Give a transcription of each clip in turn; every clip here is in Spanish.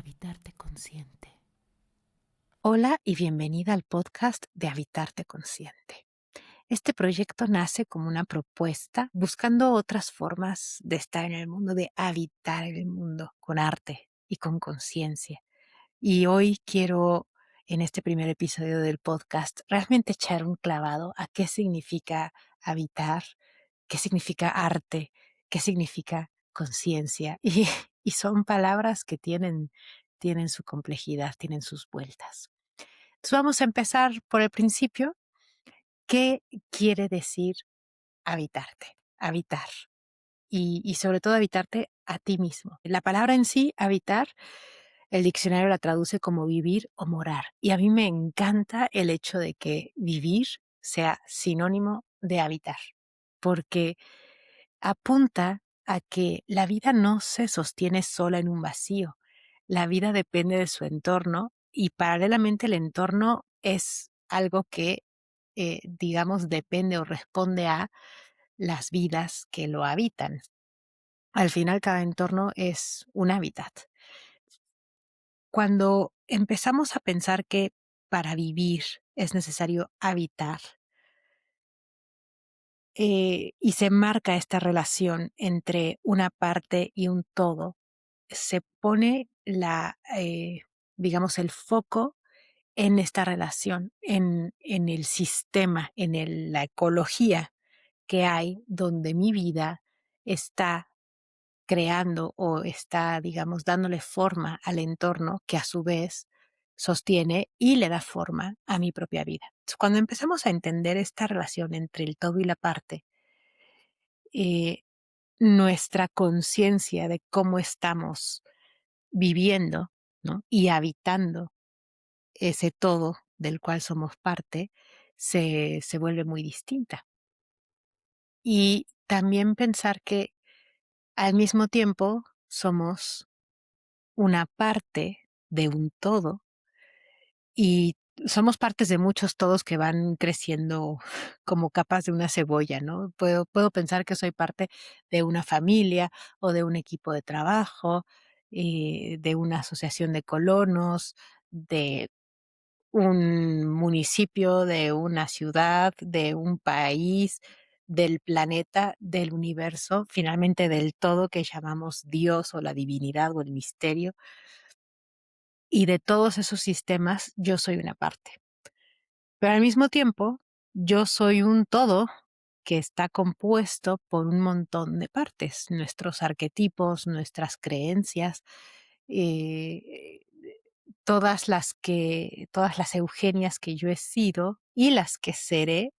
Habitarte Consciente. Hola y bienvenida al podcast de Habitarte Consciente. Este proyecto nace como una propuesta buscando otras formas de estar en el mundo, de habitar el mundo con arte y con conciencia. Y hoy quiero, en este primer episodio del podcast, realmente echar un clavado a qué significa habitar, qué significa arte, qué significa conciencia. Y son palabras que tienen su complejidad, tienen sus vueltas. Entonces vamos a empezar por el principio. ¿Qué quiere decir habitarte? Habitar. Y sobre todo habitarte a ti mismo. La palabra en sí, habitar, el diccionario la traduce como vivir o morar. Y a mí me encanta el hecho de que vivir sea sinónimo de habitar, porque apunta a que la vida no se sostiene sola en un vacío. La vida depende de su entorno y paralelamente el entorno es algo que, digamos, depende o responde a las vidas que lo habitan. Al final, cada entorno es un hábitat. Cuando empezamos a pensar que para vivir es necesario habitar, y se marca esta relación entre una parte y un todo, se pone digamos, el foco en esta relación, en el sistema, la ecología que hay donde mi vida está creando o está, digamos, dándole forma al entorno que a su vez sostiene y le da forma a mi propia vida. Entonces, cuando empezamos a entender esta relación entre el todo y la parte, eh, nuestra conciencia de cómo estamos viviendo, ¿no?, y habitando ese todo del cual somos parte, se vuelve muy distinta. Y también pensar que al mismo tiempo somos una parte de un todo y somos partes de muchos todos que van creciendo como capas de una cebolla, ¿no? Puedo pensar que soy parte de una familia o de un equipo de trabajo, de una asociación de colonos, de un municipio, de una ciudad, de un país, del planeta, del universo, finalmente del todo que llamamos Dios o la divinidad o el misterio. Y de todos esos sistemas yo soy una parte. Pero al mismo tiempo, yo soy un todo que está compuesto por un montón de partes, nuestros arquetipos, nuestras creencias, eh, todas las Eugenias que yo he sido y las que seré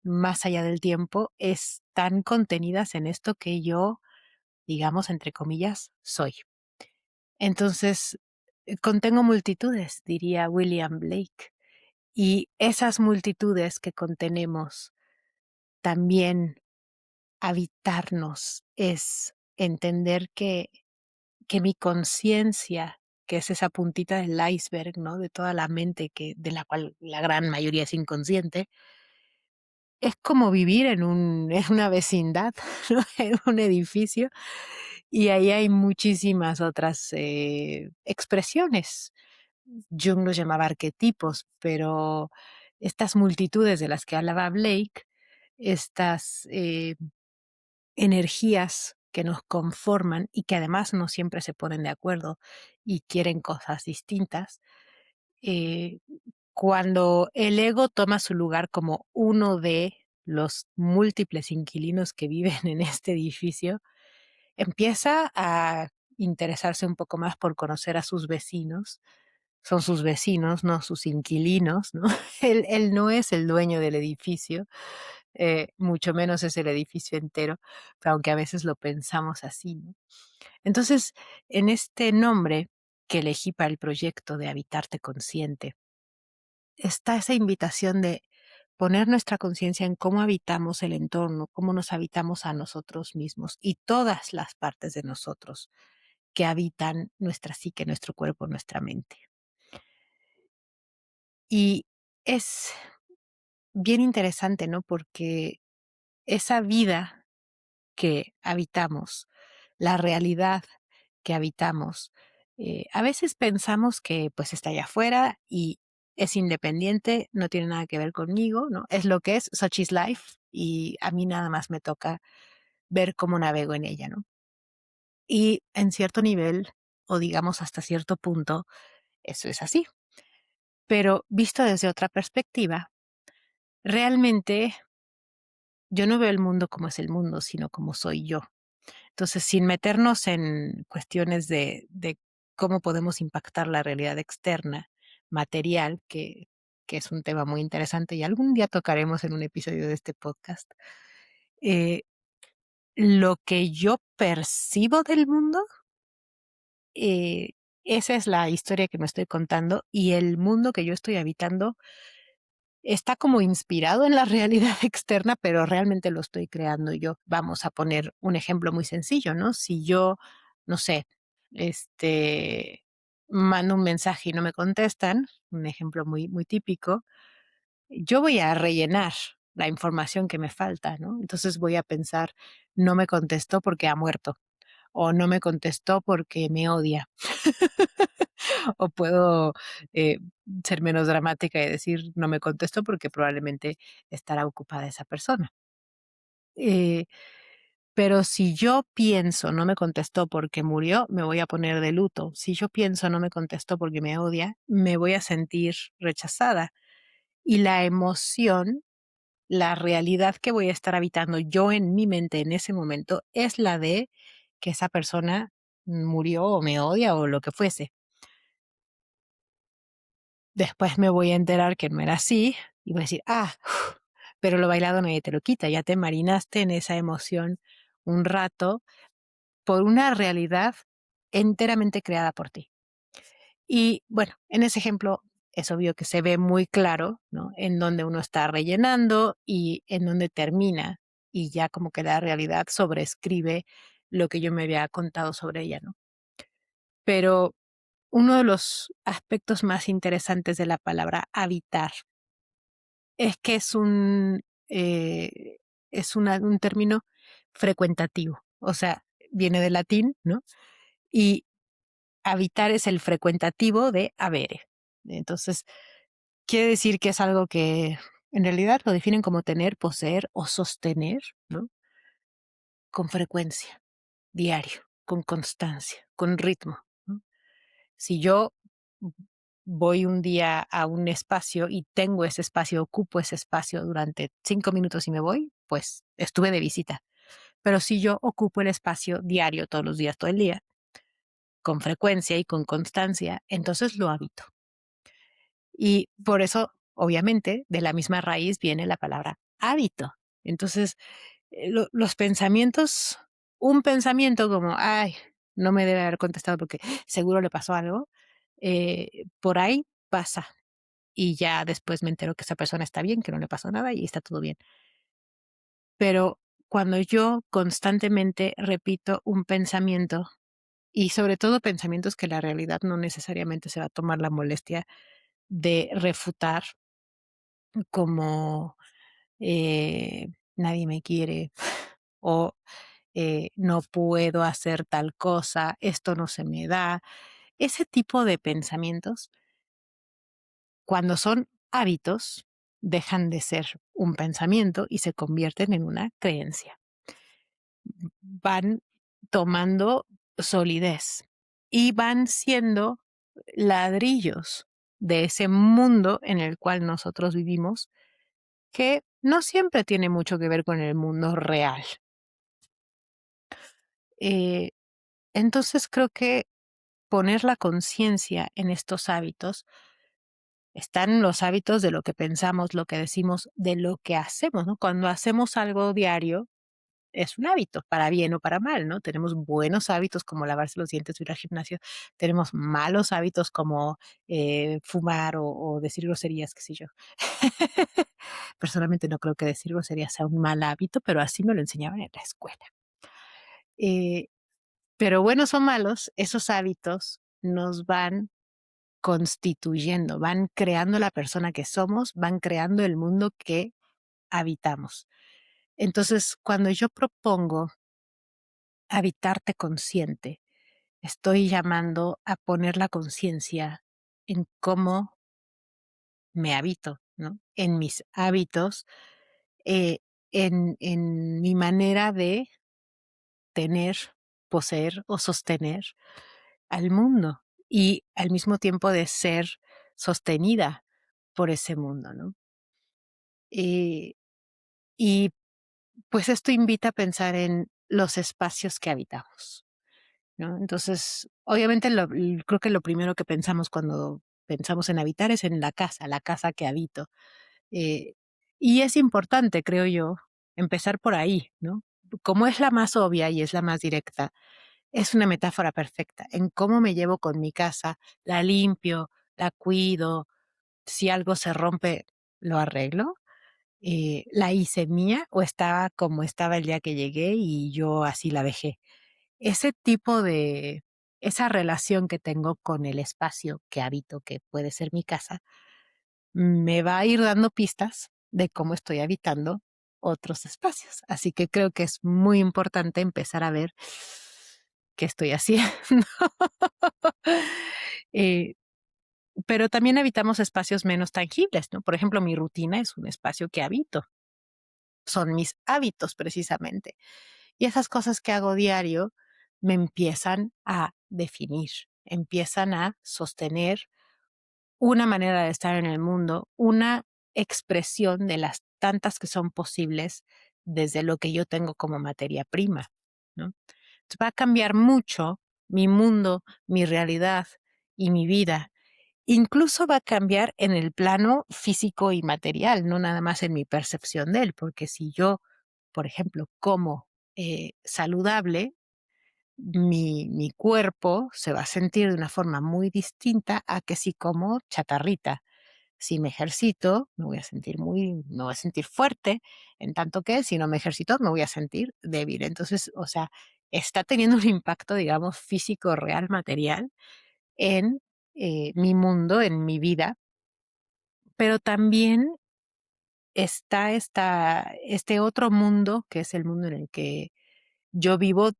más allá del tiempo, están contenidas en esto que yo, digamos, entre comillas, soy. Entonces, contengo multitudes, diría William Blake, y esas multitudes que contenemos, también habitarnos es entender que mi conciencia, que es esa puntita del iceberg, ¿no?, de toda la mente de la cual la gran mayoría es inconsciente, es como vivir en una vecindad, ¿no?, en un edificio, y ahí hay muchísimas otras, expresiones. Jung los llamaba arquetipos, pero estas multitudes de las que hablaba Blake, estas, energías que nos conforman y que además no siempre se ponen de acuerdo y quieren cosas distintas, eh, cuando el ego toma su lugar como uno de los múltiples inquilinos que viven en este edificio, empieza a interesarse un poco más por conocer a sus vecinos. Son sus vecinos, no sus inquilinos, ¿no? Él no es el dueño del edificio, mucho menos es el edificio entero, aunque a veces lo pensamos así, ¿no? Entonces, en este nombre que elegí para el proyecto de Habitarte Consciente, está esa invitación de poner nuestra conciencia en cómo habitamos el entorno, cómo nos habitamos a nosotros mismos y todas las partes de nosotros que habitan nuestra psique, nuestro cuerpo, nuestra mente. Y es bien interesante, ¿no? Porque esa vida que habitamos, la realidad que habitamos, A veces pensamos que pues está allá afuera y es independiente, no tiene nada que ver conmigo, ¿no? Es lo que es, such is life, y a mí nada más me toca ver cómo navego en ella, ¿no? Y en cierto nivel, o digamos hasta cierto punto, eso es así. Pero visto desde otra perspectiva, realmente yo no veo el mundo como es el mundo, sino como soy yo. Entonces, sin meternos en cuestiones de cómo podemos impactar la realidad externa, material, que es un tema muy interesante y algún día tocaremos en un episodio de este podcast, eh, lo que yo percibo del mundo, eh, esa es la historia que me estoy contando y el mundo que yo estoy habitando está como inspirado en la realidad externa, pero realmente lo estoy creando yo. Vamos a poner un ejemplo muy sencillo, ¿no? Si yo, no sé, mando un mensaje y no me contestan, un ejemplo muy, muy típico, yo voy a rellenar la información que me falta, ¿no? Entonces voy a pensar, no me contestó porque ha muerto o no me contestó porque me odia. O puedo ser menos dramática y decir, no me contestó porque probablemente estará ocupada esa persona. Eh, pero si yo pienso, no me contestó porque murió, me voy a poner de luto. Si yo pienso, no me contestó porque me odia, me voy a sentir rechazada. Y la emoción, la realidad que voy a estar habitando yo en mi mente en ese momento es la de que esa persona murió o me odia o lo que fuese. Después me voy a enterar que no era así y voy a decir, pero lo bailado nadie te lo quita, ya te marinaste en esa emoción un rato por una realidad enteramente creada por ti. Y bueno, en ese ejemplo es obvio que se ve muy claro, ¿no? En donde uno está rellenando y en donde termina y ya como que la realidad sobrescribe lo que yo me había contado sobre ella, ¿no? Pero uno de los aspectos más interesantes de la palabra habitar es que eh, es un término frecuentativo, o sea, viene del latín, ¿no? Y habitar es el frecuentativo de habere. Entonces, quiere decir que es algo que en realidad lo definen como tener, poseer o sostener, ¿no? Con frecuencia, diario, con constancia, con ritmo, ¿no? Si yo voy un día a un espacio y tengo ese espacio, ocupo ese espacio durante 5 minutos y me voy, pues estuve de visita. Pero si yo ocupo el espacio diario, todos los días, todo el día, con frecuencia y con constancia, entonces lo habito. Y por eso, obviamente, de la misma raíz viene la palabra hábito. Entonces, los pensamientos, un pensamiento como, ay, no me debe haber contestado porque seguro le pasó algo, por ahí pasa. Y ya después me entero que esa persona está bien, que no le pasó nada y está todo bien. Pero cuando yo constantemente repito un pensamiento, y sobre todo pensamientos que la realidad no necesariamente se va a tomar la molestia de refutar, como nadie me quiere o no puedo hacer tal cosa, esto no se me da. Ese tipo de pensamientos, cuando son hábitos, dejan de ser un pensamiento y se convierten en una creencia. Van tomando solidez y van siendo ladrillos de ese mundo en el cual nosotros vivimos, que no siempre tiene mucho que ver con el mundo real. Eh, entonces creo que poner la conciencia en estos hábitos, están los hábitos de lo que pensamos, lo que decimos, de lo que hacemos, ¿no? Cuando hacemos algo diario, es un hábito, para bien o para mal, ¿no? Tenemos buenos hábitos como lavarse los dientes o ir al gimnasio, tenemos malos hábitos como fumar o decir groserías, qué sé yo. Personalmente no creo que decir groserías sea un mal hábito, pero así me lo enseñaban en la escuela. Eh, pero buenos o malos, esos hábitos nos van constituyendo, van creando la persona que somos, van creando el mundo que habitamos. Entonces, cuando yo propongo habitarte consciente, estoy llamando a poner la conciencia en cómo me habito, ¿no? En mis hábitos, eh, en mi manera de tener, poseer o sostener al mundo y al mismo tiempo de ser sostenida por ese mundo, ¿no? Eh, y pues esto invita a pensar en los espacios que habitamos, ¿no? Entonces, obviamente creo que lo primero que pensamos cuando pensamos en habitar es en la casa que habito. Eh, y es importante, creo yo, empezar por ahí, ¿no? Como es la más obvia y es la más directa, es una metáfora perfecta en cómo me llevo con mi casa, la limpio, la cuido, si algo se rompe, lo arreglo, la hice mía o estaba como estaba el día que llegué y yo así la dejé. Ese tipo de, esa relación que tengo con el espacio que habito, que puede ser mi casa, me va a ir dando pistas de cómo estoy habitando otros espacios. Así que creo que es muy importante empezar a ver qué estoy haciendo. Eh, pero también habitamos espacios menos tangibles, ¿no? Por ejemplo, mi rutina es un espacio que habito, son mis hábitos precisamente. Y esas cosas que hago diario me empiezan a definir, empiezan a sostener una manera de estar en el mundo, una expresión de las tantas que son posibles desde lo que yo tengo como materia prima, ¿no? Entonces, va a cambiar mucho mi mundo, mi realidad y mi vida. Incluso va a cambiar en el plano físico y material, no nada más en mi percepción de él, porque si yo, por ejemplo, como saludable, mi cuerpo se va a sentir de una forma muy distinta a que si como chatarrita. Si me ejercito, me voy a sentir fuerte, en tanto que si no me ejercito, me voy a sentir débil. Entonces, o sea, está teniendo un impacto, digamos, físico, real, material en mi mundo, en mi vida, pero también está este otro mundo, que es el mundo en el que yo vivo,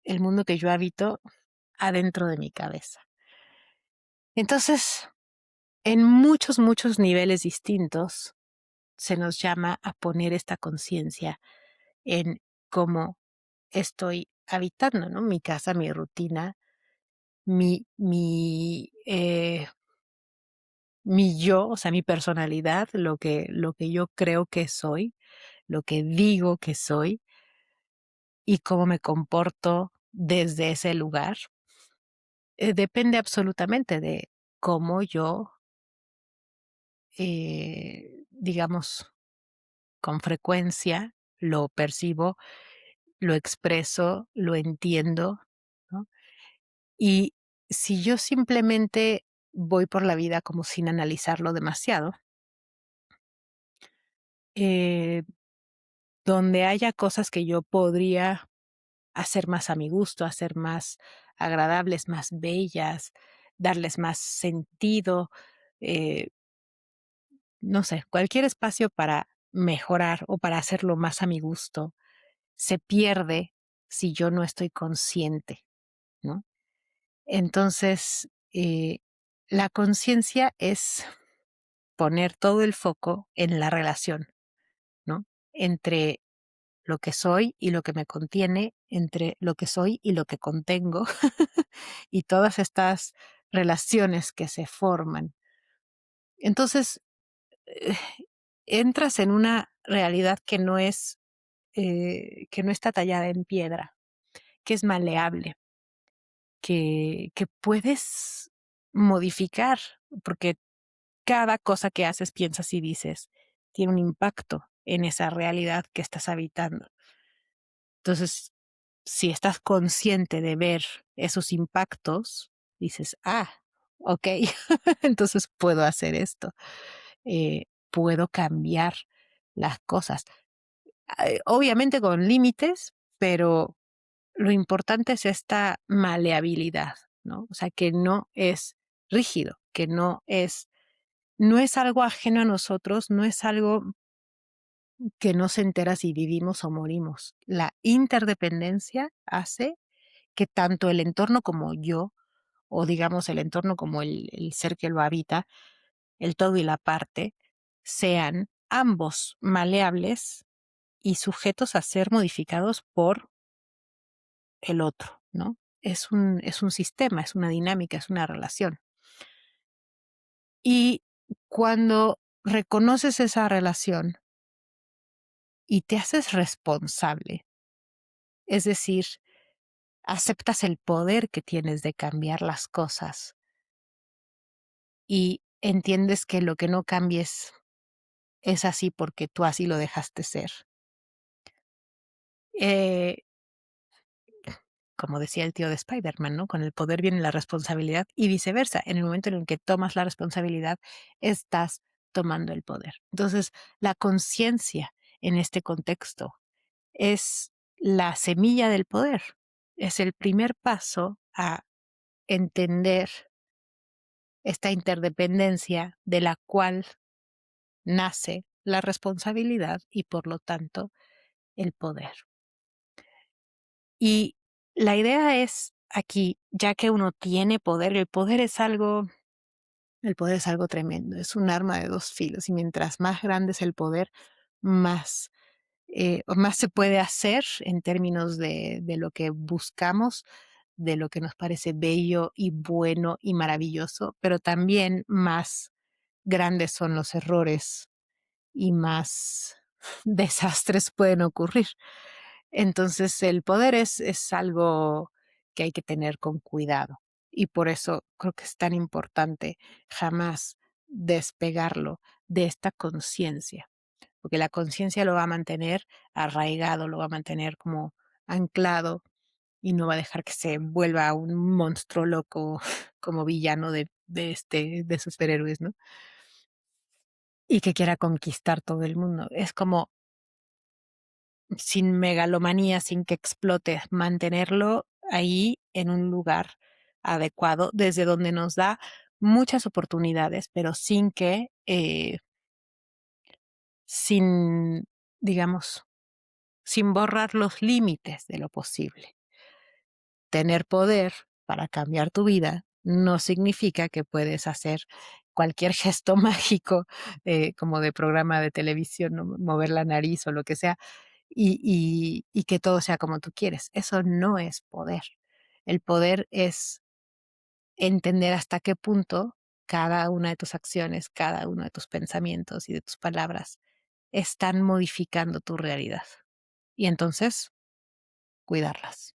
el mundo que yo habito adentro de mi cabeza. Entonces, en muchos, muchos niveles distintos, se nos llama a poner esta conciencia en cómo estoy habitando, ¿no? Mi casa, mi rutina, mi yo, o sea, mi personalidad, lo que yo creo que soy, lo que digo que soy y cómo me comporto desde ese lugar, depende absolutamente de cómo yo, digamos, con frecuencia lo percibo, lo expreso, lo entiendo, ¿no? Y si yo simplemente voy por la vida como sin analizarlo demasiado, eh, donde haya cosas que yo podría hacer más a mi gusto, hacer más agradables, más bellas, darles más sentido, eh, no sé, cualquier espacio para mejorar o para hacerlo más a mi gusto, se pierde si yo no estoy consciente, ¿no? Entonces, la conciencia es poner todo el foco en la relación, ¿no? Entre lo que soy y lo que me contiene, entre lo que soy y lo que contengo, y todas estas relaciones que se forman. Entonces, eh, entras en una realidad que no está tallada en piedra, que es maleable, que puedes modificar, porque cada cosa que haces, piensas y dices tiene un impacto en esa realidad que estás habitando. Entonces, si estás consciente de ver esos impactos, dices, ah, ok, entonces puedo hacer esto, puedo cambiar las cosas. Obviamente con límites, pero lo importante es esta maleabilidad, ¿no? O sea, que no es rígido, que no es algo ajeno a nosotros, no es algo que no se entera si vivimos o morimos. La interdependencia hace que tanto el entorno como yo, o digamos el entorno como el ser que lo habita, el todo y la parte, sean ambos maleables y sujetos a ser modificados por el otro, ¿no? Es un sistema, es una dinámica, es una relación. Y cuando reconoces esa relación y te haces responsable, es decir, aceptas el poder que tienes de cambiar las cosas y entiendes que lo que no cambies es así porque tú así lo dejaste ser. Eh, Como decía el tío de Spider-Man, ¿no? Con el poder viene la responsabilidad y viceversa. En el momento en el que tomas la responsabilidad, estás tomando el poder. Entonces, la conciencia en este contexto es la semilla del poder. Es el primer paso a entender esta interdependencia de la cual nace la responsabilidad y por lo tanto el poder. Y la idea es aquí, ya que uno tiene poder, el poder es algo tremendo, es un arma de dos filos y mientras más grande es el poder, más, más se puede hacer en términos de lo que buscamos, de lo que nos parece bello y bueno y maravilloso, pero también más grandes son los errores y más desastres pueden ocurrir. Entonces, el poder es algo que hay que tener con cuidado y por eso creo que es tan importante jamás despegarlo de esta conciencia, porque la conciencia lo va a mantener arraigado, lo va a mantener como anclado y no va a dejar que se vuelva un monstruo loco como villano de superhéroes, ¿no? Y que quiera conquistar todo el mundo. Es como sin megalomanía, sin que explote, mantenerlo ahí en un lugar adecuado, desde donde nos da muchas oportunidades, pero sin que, sin, digamos, sin borrar los límites de lo posible. Tener poder para cambiar tu vida no significa que puedes hacer cualquier gesto mágico, como de programa de televisión, ¿no? Mover la nariz o lo que sea, y que todo sea como tú quieres. Eso no es poder. El poder es entender hasta qué punto cada una de tus acciones, cada uno de tus pensamientos y de tus palabras están modificando tu realidad. Y entonces, cuidarlas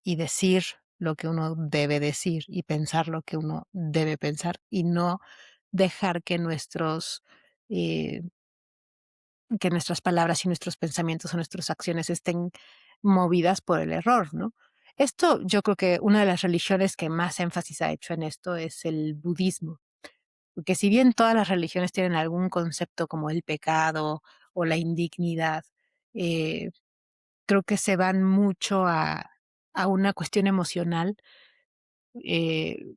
y decir lo que uno debe decir y pensar lo que uno debe pensar y no dejar eh, que nuestras palabras y nuestros pensamientos o nuestras acciones estén movidas por el error, ¿no? Esto, yo creo que una de las religiones que más énfasis ha hecho en esto es el budismo, porque si bien todas las religiones tienen algún concepto como el pecado o la indignidad, eh, creo que se van mucho a una cuestión emocional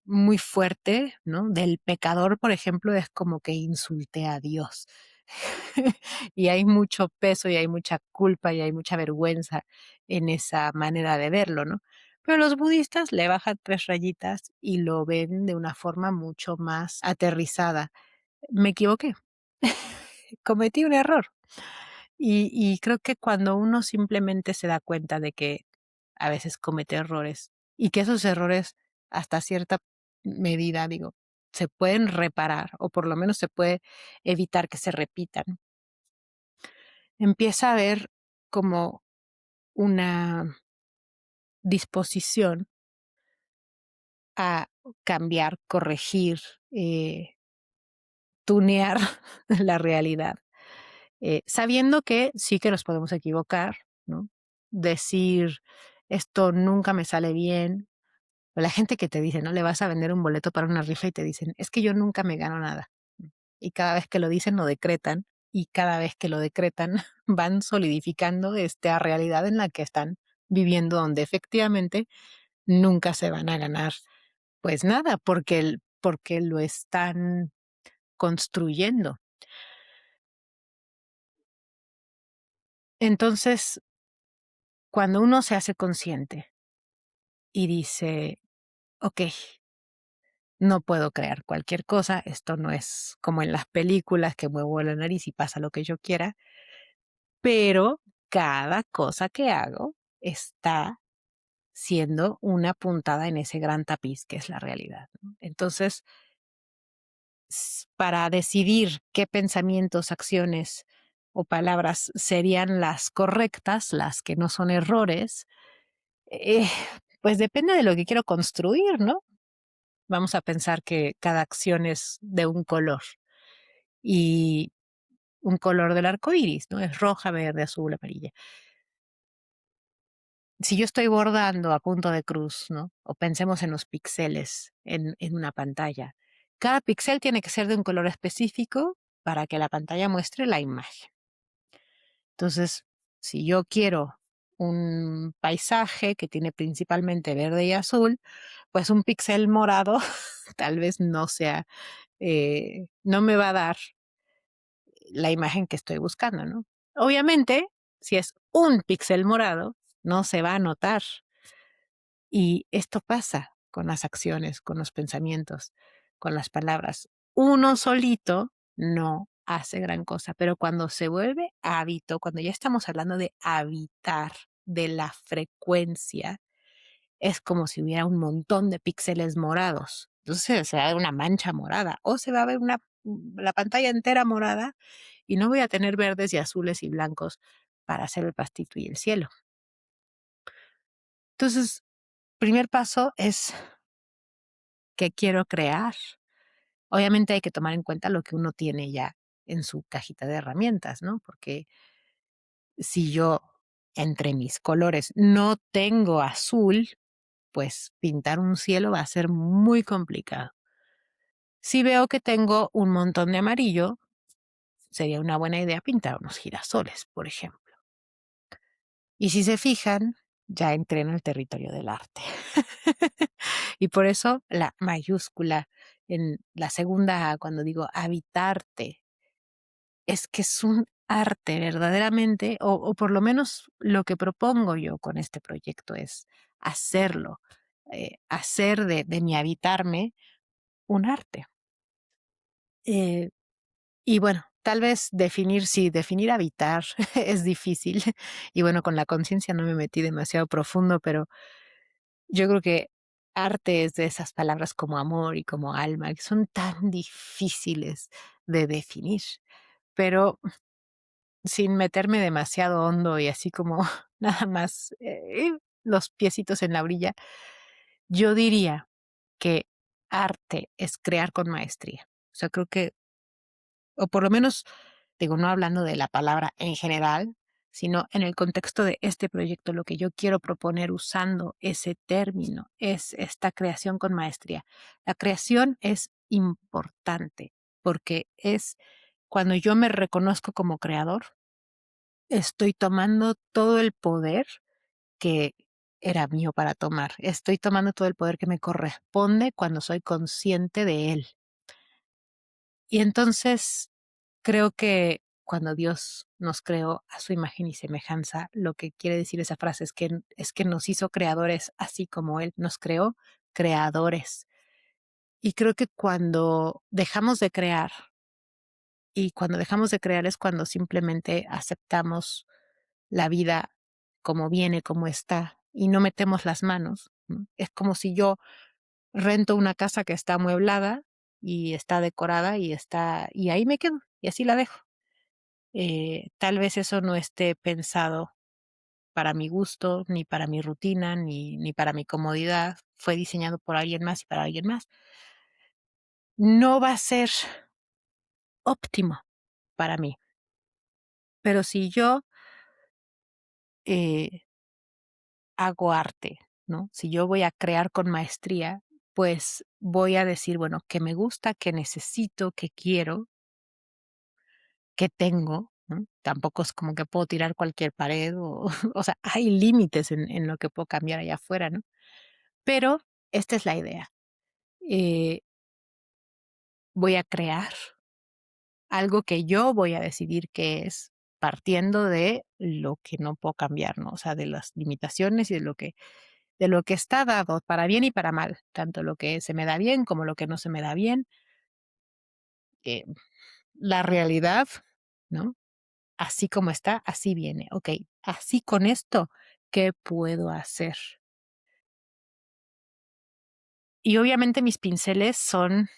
muy fuerte, ¿no? Del pecador, por ejemplo, es como que insulté a Dios. Y hay mucho peso y hay mucha culpa y hay mucha vergüenza en esa manera de verlo, ¿no? Pero los budistas le bajan tres rayitas y lo ven de una forma mucho más aterrizada. Me equivoqué, cometí un error. Y creo que cuando uno simplemente se da cuenta de que a veces comete errores y que esos errores hasta cierta medida, digo, se pueden reparar o por lo menos se puede evitar que se repitan. Empieza a haber como una disposición a cambiar, corregir, tunear la realidad, sabiendo que sí que nos podemos equivocar, ¿no? Decir, esto nunca me sale bien. O la gente que te dice, ¿no? Le vas a vender un boleto para una rifa y te dicen, es que yo nunca me gano nada. Y cada vez que lo dicen, lo decretan. Y cada vez que lo decretan, van solidificando esta realidad en la que están viviendo, donde efectivamente nunca se van a ganar, pues nada, porque lo están construyendo. Entonces, cuando uno se hace consciente y dice, ok, no puedo crear cualquier cosa, esto no es como en las películas que muevo la nariz y pasa lo que yo quiera, pero cada cosa que hago está siendo una puntada en ese gran tapiz que es la realidad, ¿no? Entonces, para decidir qué pensamientos, acciones o palabras serían las correctas, las que no son errores, eh, pues depende de lo que quiero construir, ¿no? Vamos a pensar que cada acción es de un color y un color del arco iris, ¿no? Es roja, verde, azul, amarilla. Si yo estoy bordando a punto de cruz, ¿no? O pensemos en los píxeles en una pantalla. Cada píxel tiene que ser de un color específico para que la pantalla muestre la imagen. Entonces, si yo quiero un paisaje que tiene principalmente verde y azul, pues un píxel morado tal vez no sea, no me va a dar la imagen que estoy buscando, ¿no? Obviamente, si es un píxel morado, no se va a notar. Y esto pasa con las acciones, con los pensamientos, con las palabras. Uno solito no hace gran cosa, pero cuando se vuelve hábito, cuando ya estamos hablando de habitar, de la frecuencia, es como si hubiera un montón de píxeles morados. Entonces se va a ver una mancha morada o se va a ver la pantalla entera morada y no voy a tener verdes y azules y blancos para hacer el pastito y el cielo. Entonces, primer paso es que quiero crear. Obviamente hay que tomar en cuenta lo que uno tiene ya en su cajita de herramientas, ¿no? Porque si yo entre mis colores no tengo azul, pues pintar un cielo va a ser muy complicado. Si veo que tengo un montón de amarillo, sería una buena idea pintar unos girasoles, por ejemplo. Y si se fijan, ya entré en el territorio del arte. Y por eso la mayúscula en la segunda A, cuando digo habitarte, es que es un arte verdaderamente, o por lo menos lo que propongo yo con este proyecto es hacerlo, hacer de mi habitarme un arte. Eh, y bueno, tal vez definir, sí, definir habitar es difícil. Y bueno, con la conciencia no me metí demasiado profundo, pero yo creo que arte es de esas palabras como amor y como alma, que son tan difíciles de definir. Pero sin meterme demasiado hondo y así como nada más, los piecitos en la orilla, yo diría que arte es crear con maestría. O sea, creo que, o por lo menos, digo, no hablando de la palabra en general, sino en el contexto de este proyecto, lo que yo quiero proponer usando ese término es esta creación con maestría. La creación es importante porque es cuando yo me reconozco como creador, estoy tomando todo el poder que era mío para tomar. Estoy tomando todo el poder que me corresponde cuando soy consciente de él. Y entonces creo que cuando Dios nos creó a su imagen y semejanza, lo que quiere decir esa frase es que nos hizo creadores así como Él nos creó creadores. Y creo que cuando dejamos de crear, y cuando dejamos de crear es cuando simplemente aceptamos la vida como viene, como está, y no metemos las manos, ¿no? Es como si yo rento una casa que está amueblada y está decorada y ahí me quedo, y así la dejo. Tal vez eso no esté pensado para mi gusto, ni para mi rutina, ni para mi comodidad. Fue diseñado por alguien más y para alguien más. No va a ser óptimo para mí, pero si yo eh, hago arte, ¿no? Si yo voy a crear con maestría, pues voy a decir, bueno, que me gusta, que necesito, que quiero, que tengo, ¿no? Tampoco es como que puedo tirar cualquier pared o, o sea, hay límites en lo que puedo cambiar allá afuera, ¿no? Pero esta es la idea. Eh, voy a crear algo que yo voy a decidir qué es, partiendo de lo que no puedo cambiar, ¿no? O sea, de las limitaciones y de lo que de lo que está dado para bien y para mal, tanto lo que se me da bien como lo que no se me da bien, eh, la realidad, ¿no? Así como está, así viene. Okey, así con esto, ¿qué puedo hacer? Y obviamente mis pinceles son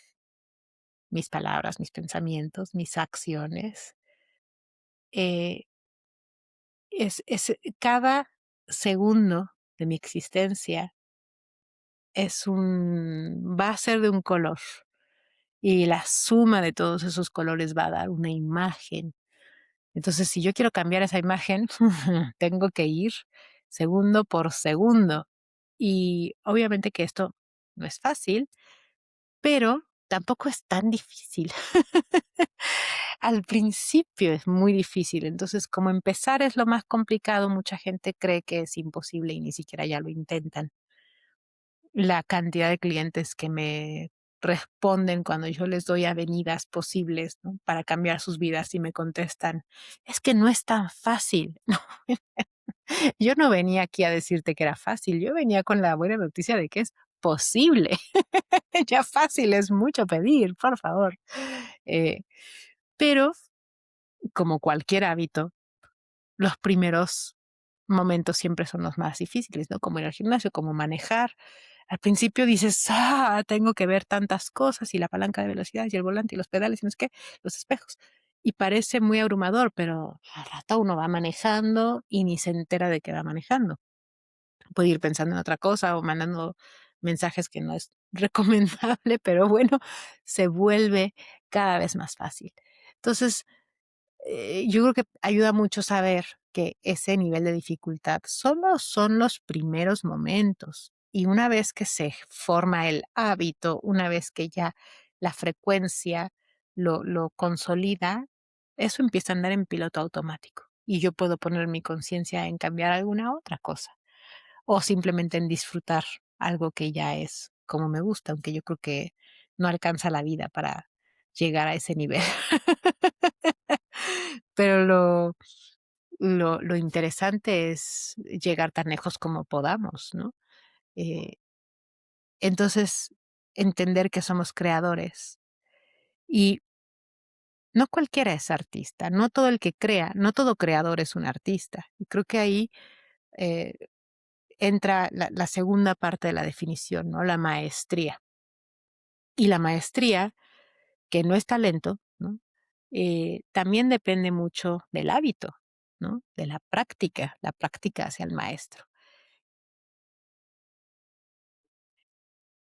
mis palabras, mis pensamientos, mis acciones. Eh, cada segundo de mi existencia va a ser de un color, y la suma de todos esos colores va a dar una imagen. Entonces, si yo quiero cambiar esa imagen, tengo que ir segundo por segundo. Y obviamente que esto no es fácil, pero tampoco es tan difícil. Al principio es muy difícil, entonces como empezar es lo más complicado, mucha gente cree que es imposible y ni siquiera ya lo intentan. La cantidad de clientes que me responden cuando yo les doy avenidas posibles, ¿no?, para cambiar sus vidas y me contestan: "Es que no es tan fácil". Yo no venía aquí a decirte que era fácil, yo venía con la buena noticia de que es posible. Ya fácil es mucho pedir, por favor. Eh, pero como cualquier hábito, los primeros momentos siempre son los más difíciles, ¿no? Como ir al gimnasio, como manejar. Al principio dices: "Ah, tengo que ver tantas cosas, y la palanca de velocidad, y el volante, y los pedales, y no sé qué, los espejos". Y parece muy abrumador, pero al rato uno va manejando y ni se entera de que va manejando. Puede ir pensando en otra cosa o mandando mensajes que no es recomendable, pero bueno, se vuelve cada vez más fácil. Entonces, yo creo que ayuda mucho saber que ese nivel de dificultad solo son los primeros momentos. Y una vez que se forma el hábito, una vez que ya la frecuencia lo consolida, eso empieza a andar en piloto automático. Y yo puedo poner mi conciencia en cambiar alguna otra cosa o simplemente en disfrutar algo que ya es como me gusta, aunque yo creo que no alcanza la vida para llegar a ese nivel. Pero lo interesante es llegar tan lejos como podamos, ¿no? Eh, entonces, entender que somos creadores y no cualquiera es artista, no todo el que crea, no todo creador es un artista. Y creo que ahí eh, entra la segunda parte de la definición, ¿no? La maestría. Y la maestría, que no es talento, ¿no? También depende mucho del hábito, ¿no? De la práctica hacia el maestro.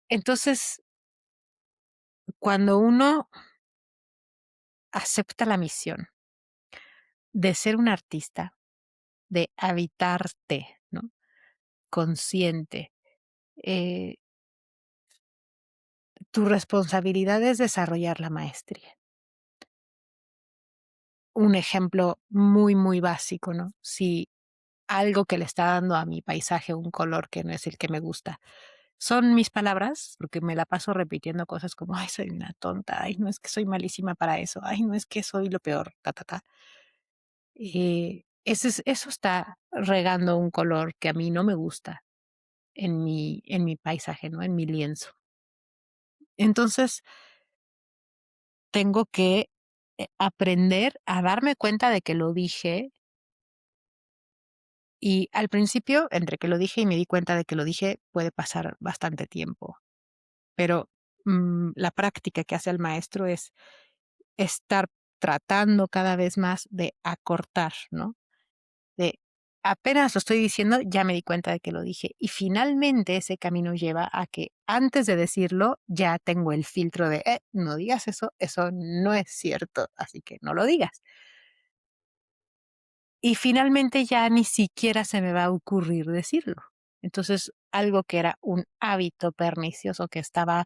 Entonces, cuando uno acepta la misión de ser un artista, de habitarte, ¿no? Consciente, eh, tu responsabilidad es desarrollar la maestría. Un ejemplo muy, muy básico, ¿no? Si algo que le está dando a mi paisaje un color que no es el que me gusta, son mis palabras, porque me la paso repitiendo cosas como: "Ay, soy una tonta. Ay, no, es que soy malísima para eso. Ay, no, es que soy lo peor, ta, ta, ta". Eso está regando un color que a mí no me gusta en mi paisaje, ¿no? En mi lienzo. Entonces, tengo que, aprender a darme cuenta de que lo dije, y al principio, entre que lo dije y me di cuenta de que lo dije, puede pasar bastante tiempo. Pero, la práctica que hace el maestro es estar tratando cada vez más de acortar, ¿no? De apenas lo estoy diciendo, ya me di cuenta de que lo dije. Y finalmente ese camino lleva a que antes de decirlo ya tengo el filtro de, no digas eso, eso no es cierto, así que no lo digas. Y finalmente ya ni siquiera se me va a ocurrir decirlo. Entonces, algo que era un hábito pernicioso que estaba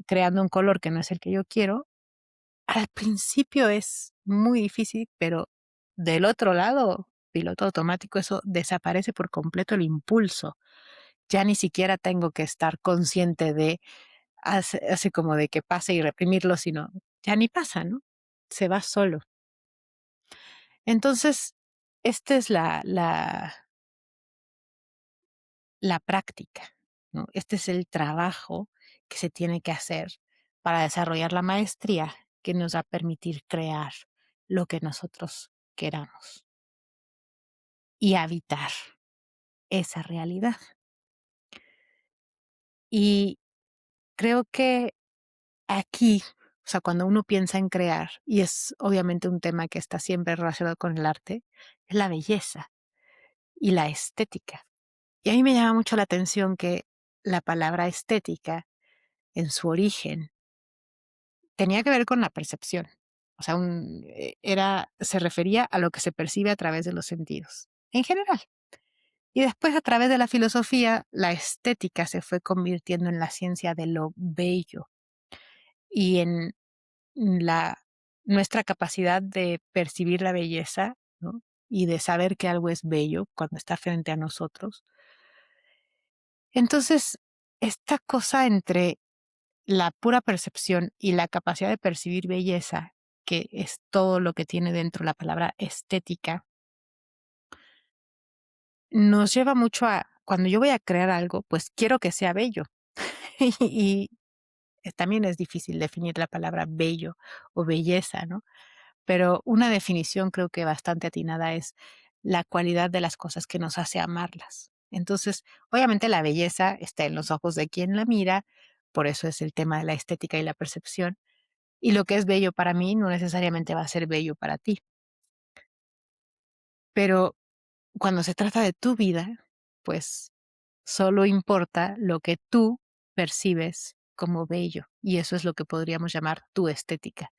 creando un color que no es el que yo quiero, al principio es muy difícil, pero del otro lado, piloto automático, eso desaparece por completo el impulso. Ya ni siquiera tengo que estar consciente de, así como de que pase y reprimirlo, sino ya ni pasa, ¿no? Se va solo. Entonces, esta es la práctica, ¿no? Este es el trabajo que se tiene que hacer para desarrollar la maestría que nos va a permitir crear lo que nosotros queramos y habitar esa realidad. Y creo que aquí, o sea, cuando uno piensa en crear, y es obviamente un tema que está siempre relacionado con el arte, es la belleza y la estética. Y a mí me llama mucho la atención que la palabra estética, en su origen, tenía que ver con la percepción. O sea, se refería a lo que se percibe a través de los sentidos, en general. Y después, a través de la filosofía, la estética se fue convirtiendo en la ciencia de lo bello y en la nuestra capacidad de percibir la belleza, ¿no? Y de saber que algo es bello cuando está frente a nosotros. Entonces, esta cosa entre la pura percepción y la capacidad de percibir belleza, que es todo lo que tiene dentro la palabra estética, nos lleva mucho a, cuando yo voy a crear algo, pues quiero que sea bello. Y también es difícil definir la palabra bello o belleza, ¿no? Pero una definición creo que bastante atinada es la cualidad de las cosas que nos hace amarlas. Entonces, obviamente la belleza está en los ojos de quien la mira, por eso es el tema de la estética y la percepción. Y lo que es bello para mí no necesariamente va a ser bello para ti. Pero cuando se trata de tu vida, pues solo importa lo que tú percibes como bello. Y eso es lo que podríamos llamar tu estética,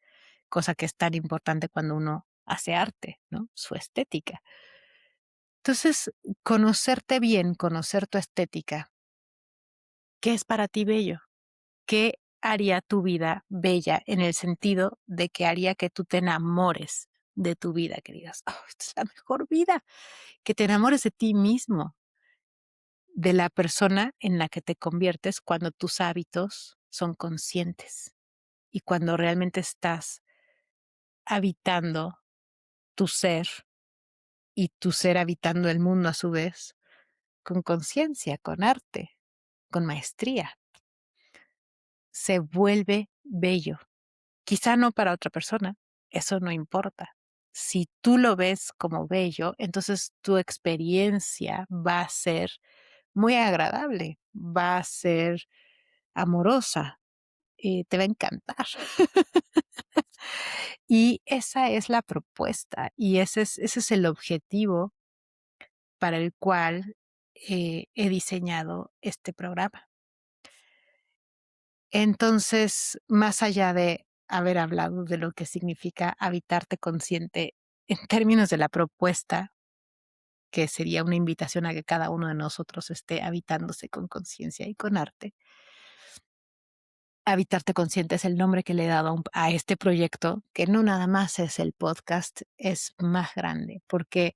cosa que es tan importante cuando uno hace arte, ¿no? Su estética. Entonces, conocerte bien, conocer tu estética, ¿qué es para ti bello? ¿Qué haría tu vida bella en el sentido de que haría que tú te enamores de tu vida, que digas, oh, esta es la mejor vida, que te enamores de ti mismo, de la persona en la que te conviertes cuando tus hábitos son conscientes y cuando realmente estás habitando tu ser y tu ser habitando el mundo a su vez con conciencia, con arte, con maestría. Se vuelve bello. Quizá no para otra persona, eso no importa. Si tú lo ves como bello, entonces tu experiencia va a ser muy agradable, va a ser amorosa, te va a encantar. Y esa es la propuesta y ese es el objetivo para el cual he diseñado este programa. Entonces, más allá de haber hablado de lo que significa habitarte consciente en términos de la propuesta, que sería una invitación a que cada uno de nosotros esté habitándose con conciencia y con arte. Habitarte consciente es el nombre que le he dado a este proyecto, que no nada más es el podcast, es más grande, porque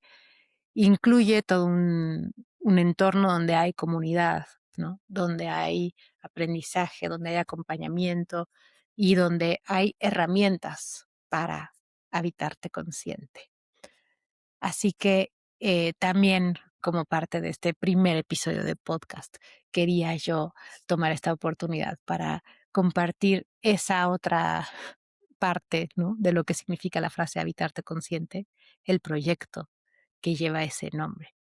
incluye todo un entorno donde hay comunidad, ¿no? Donde hay aprendizaje, donde hay acompañamiento y donde hay herramientas para habitarte consciente. Así que también como parte de este primer episodio de podcast, quería yo tomar esta oportunidad para compartir esa otra parte, ¿no? De lo que significa la frase habitarte consciente, el proyecto que lleva ese nombre.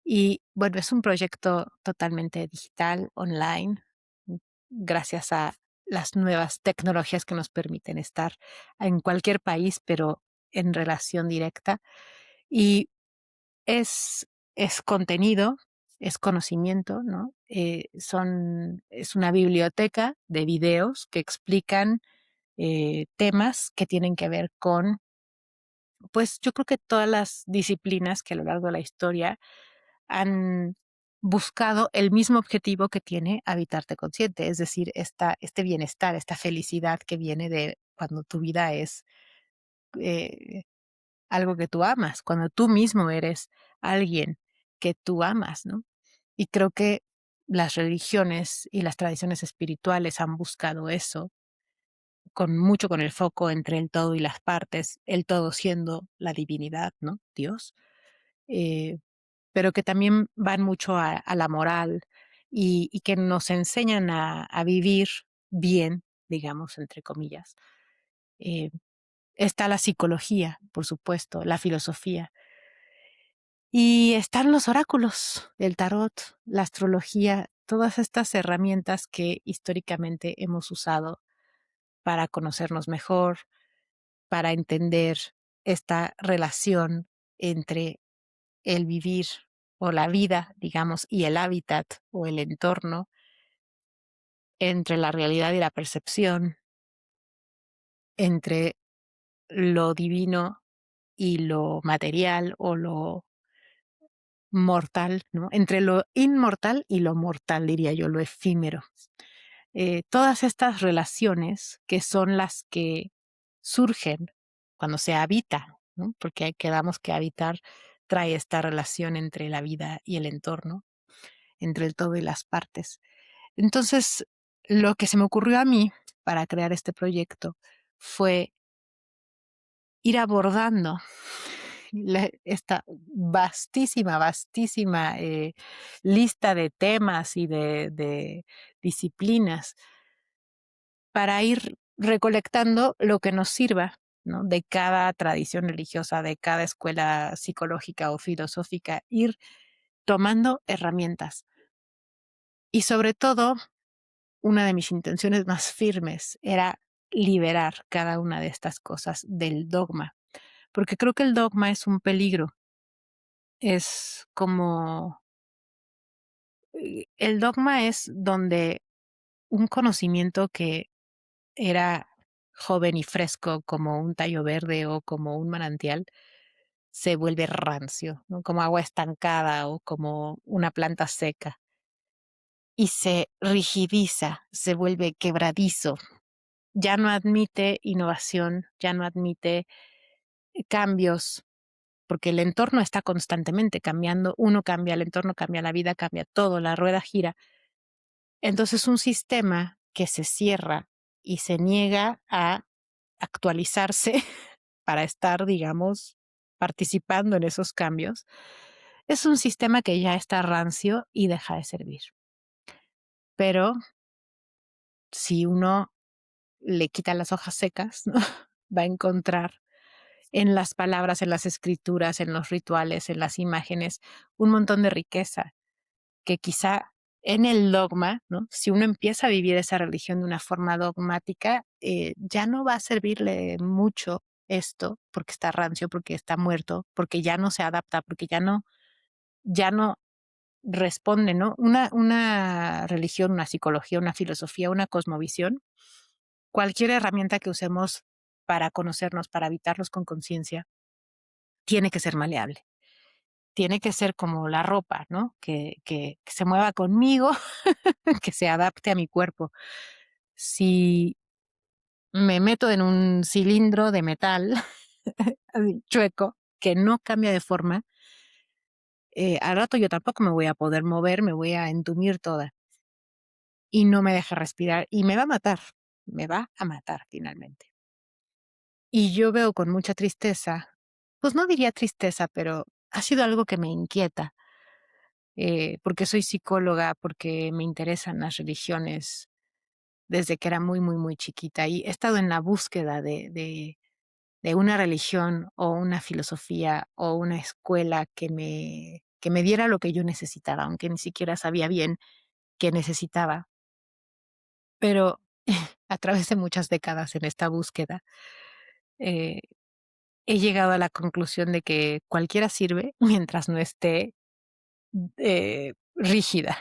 Y bueno, es un proyecto totalmente digital, online, gracias a las nuevas tecnologías que nos permiten estar en cualquier país, pero en relación directa. Y es contenido, es conocimiento, ¿no? Es una biblioteca de videos que explican temas que tienen que ver con, pues yo creo que todas las disciplinas que a lo largo de la historia han buscado el mismo objetivo que tiene habitarte consciente, es decir, este bienestar, esta felicidad que viene de cuando tu vida es eh, algo que tú amas, cuando tú mismo eres alguien que tú amas, ¿no? Y creo que las religiones y las tradiciones espirituales han buscado eso, con el foco entre el todo y las partes, el todo siendo la divinidad, ¿no? Dios. pero que también van mucho a la moral y que nos enseñan a vivir bien, digamos, entre comillas. Eh, Está la psicología, por supuesto, la filosofía. Y están los oráculos, el tarot, la astrología, todas estas herramientas que históricamente hemos usado para conocernos mejor, para entender esta relación entre el vivir o la vida, digamos, y el hábitat o el entorno, entre la realidad y la percepción, entre lo divino y lo material o lo mortal, ¿no? Entre lo inmortal y lo mortal, diría yo, lo efímero. Todas estas relaciones que son las que surgen cuando se habita, ¿no? Porque quedamos que habitar trae esta relación entre la vida y el entorno, entre el todo y las partes. Entonces, lo que se me ocurrió a mí para crear este proyecto fue ir abordando esta vastísima lista de temas y de disciplinas para ir recolectando lo que nos sirva, ¿no? De cada tradición religiosa, de cada escuela psicológica o filosófica, ir tomando herramientas. Y sobre todo, una de mis intenciones más firmes era liberar cada una de estas cosas del dogma, porque creo que el dogma es un peligro. Es como el dogma es donde un conocimiento que era joven y fresco como un tallo verde o como un manantial se vuelve rancio, ¿no? Como agua estancada o como una planta seca y se rigidiza, se vuelve quebradizo, ya no admite innovación, ya no admite cambios, porque el entorno está constantemente cambiando, uno cambia, el entorno cambia, la vida cambia, todo, la rueda gira. Entonces, un sistema que se cierra y se niega a actualizarse para estar, digamos, participando en esos cambios, es un sistema que ya está rancio y deja de servir. Pero si uno le quita las hojas secas, ¿no? Va a encontrar en las palabras, en las escrituras, en los rituales, en las imágenes, un montón de riqueza que quizá en el dogma, ¿no? Si uno empieza a vivir esa religión de una forma dogmática, ya no va a servirle mucho esto porque está rancio, porque está muerto, porque ya no se adapta, porque ya no responde, ¿no? Una religión, una psicología, una filosofía, una cosmovisión, cualquier herramienta que usemos para conocernos, para habitarnos con conciencia, tiene que ser maleable. Tiene que ser como la ropa, ¿no? Que se mueva conmigo, que se adapte a mi cuerpo. Si me meto en un cilindro de metal así, chueco, que no cambia de forma, al rato yo tampoco me voy a poder mover, me voy a entumir toda y no me deja respirar y me va a matar finalmente. Y yo veo con mucha tristeza, pues no diría tristeza, pero ha sido algo que me inquieta, porque soy psicóloga, porque me interesan las religiones desde que era muy chiquita y he estado en la búsqueda de una religión o una filosofía o una escuela que me diera lo que yo necesitaba, aunque ni siquiera sabía bien qué necesitaba. Pero a través de muchas décadas en esta búsqueda, eh, he llegado a la conclusión de que cualquiera sirve mientras no esté rígida,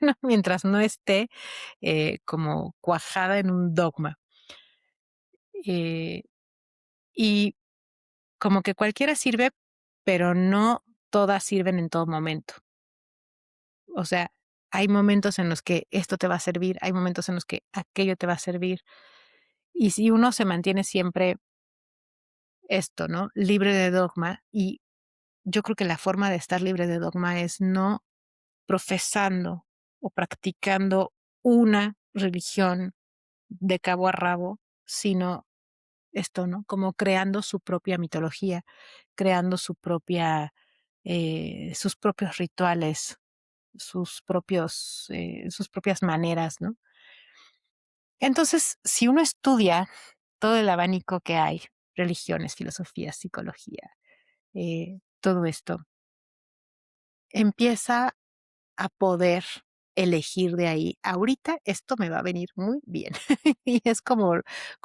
¿no? Mientras no esté como cuajada en un dogma. Eh, y como que cualquiera sirve, pero no todas sirven en todo momento. O sea, hay momentos en los que esto te va a servir, hay momentos en los que aquello te va a servir. Y si uno se mantiene siempre esto, ¿no? Libre de dogma, y yo creo que la forma de estar libre de dogma es no profesando o practicando una religión de cabo a rabo, sino esto, ¿no? Como creando su propia mitología, creando su propia sus propios rituales, sus propias maneras, ¿no? Entonces, si uno estudia todo el abanico que hay, religiones, filosofía, psicología, todo esto, empieza a poder elegir de ahí. Ahorita esto me va a venir muy bien. Y es como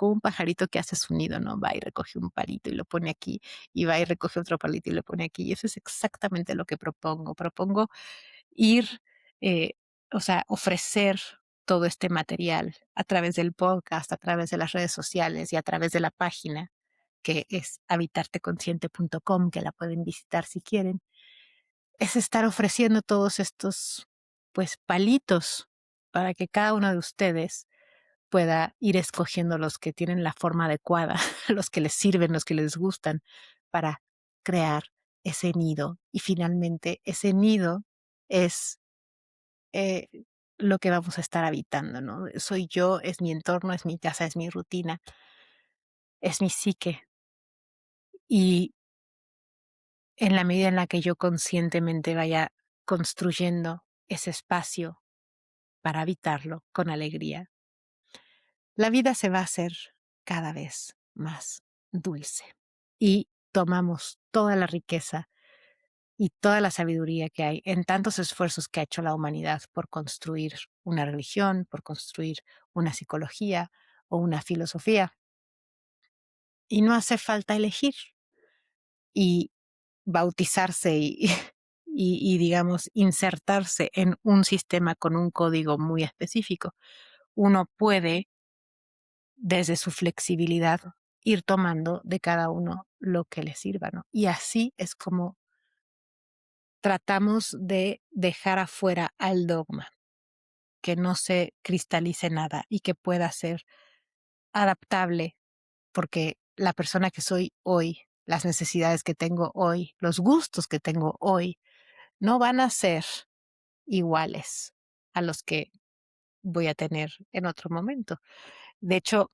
un pajarito que hace su nido, ¿no? Va y recoge un palito y lo pone aquí, y va y recoge otro palito y lo pone aquí. Y eso es exactamente lo que propongo. Propongo ir, eh, o sea, ofrecer todo este material a través del podcast, a través de las redes sociales y a través de la página que es habitarteconsciente.com, que la pueden visitar si quieren, es estar ofreciendo todos estos, pues, palitos para que cada uno de ustedes pueda ir escogiendo los que tienen la forma adecuada, los que les sirven, los que les gustan, para crear ese nido. Y finalmente, ese nido es eh, lo que vamos a estar habitando, ¿no? Soy yo, es mi entorno, es mi casa, es mi rutina, es mi psique. Y en la medida en la que yo conscientemente vaya construyendo ese espacio para habitarlo con alegría, la vida se va a hacer cada vez más dulce. Y tomamos toda la riqueza y toda la sabiduría que hay en tantos esfuerzos que ha hecho la humanidad por construir una religión, por construir una psicología o una filosofía. Y no hace falta elegir y bautizarse digamos, insertarse en un sistema con un código muy específico. Uno puede, desde su flexibilidad, ir tomando de cada uno lo que le sirva, ¿no? Y así es como tratamos de dejar afuera al dogma, que no se cristalice nada y que pueda ser adaptable, porque la persona que soy hoy, las necesidades que tengo hoy, los gustos que tengo hoy, no van a ser iguales a los que voy a tener en otro momento. De hecho,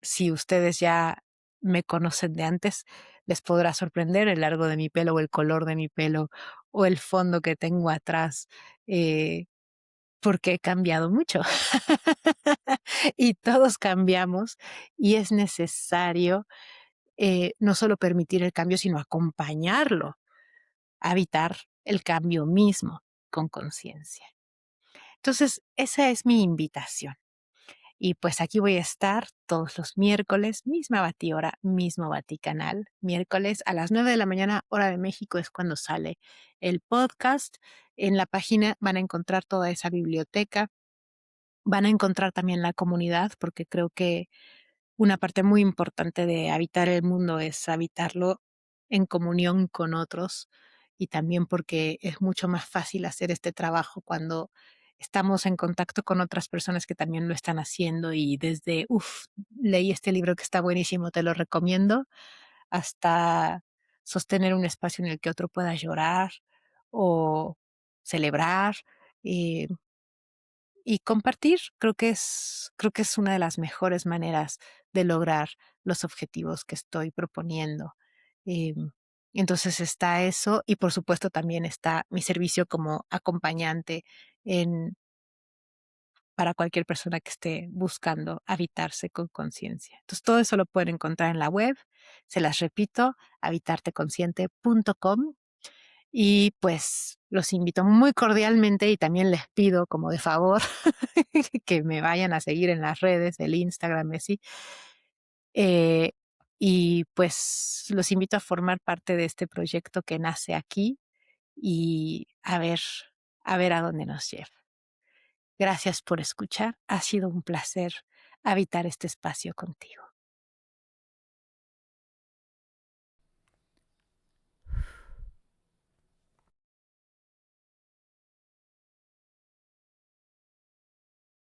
si ustedes ya me conocen de antes, les podrá sorprender el largo de mi pelo o el color de mi pelo o el fondo que tengo atrás, eh, porque he cambiado mucho. Y todos cambiamos y es necesario no solo permitir el cambio, sino acompañarlo, habitar el cambio mismo con conciencia. Entonces, esa es mi invitación. Y pues aquí voy a estar todos los miércoles, misma batihora, mismo baticanal. Miércoles a las 9 de la mañana, hora de México, es cuando sale el podcast. En la página van a encontrar toda esa biblioteca. Van a encontrar también la comunidad, porque creo que una parte muy importante de habitar el mundo es habitarlo en comunión con otros y también porque es mucho más fácil hacer este trabajo cuando estamos en contacto con otras personas que también lo están haciendo y desde, leí este libro que está buenísimo, te lo recomiendo, hasta sostener un espacio en el que otro pueda llorar o celebrar. eh, y compartir, creo que es una de las mejores maneras de lograr los objetivos que estoy proponiendo. Em, entonces está eso y por supuesto también está mi servicio como acompañante en para cualquier persona que esté buscando habitarse con conciencia. Entonces todo eso lo pueden encontrar en la web. Se las repito, habitarteconsciente.com y pues los invito muy cordialmente y también les pido como de favor que me vayan a seguir en las redes, el Instagram y así. Eh, y pues los invito a formar parte de este proyecto que nace aquí y a ver a dónde nos lleva. Gracias por escuchar. Ha sido un placer habitar este espacio contigo.